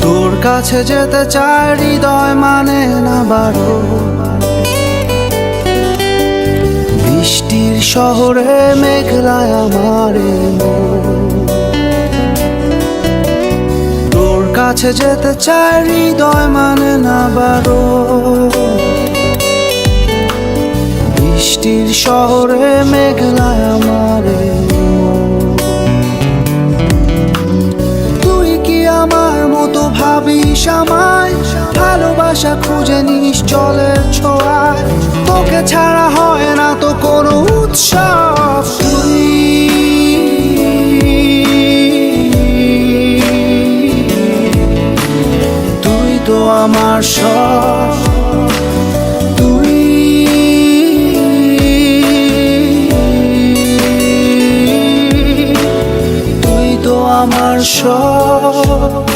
তোর কাছে যেতে চাই হৃদয় মানে না বারো, বৃষ্টির শহরে মেঘলায় আমার এই মন। তোর কাছে যেতে চাই হৃদয় মানে না বারো, বৃষ্টির শহরে মেঘলায় আমার এই মন। তুই কি আমার মতো ভাবিস আমায়, ভালোবাসা খুঁজে নিস জলের ছোঁয়ায়, তোকে ছাড়া হয় না তো কোনো উৎসব। তুই তো আমার সব, তুই তো আমার সব।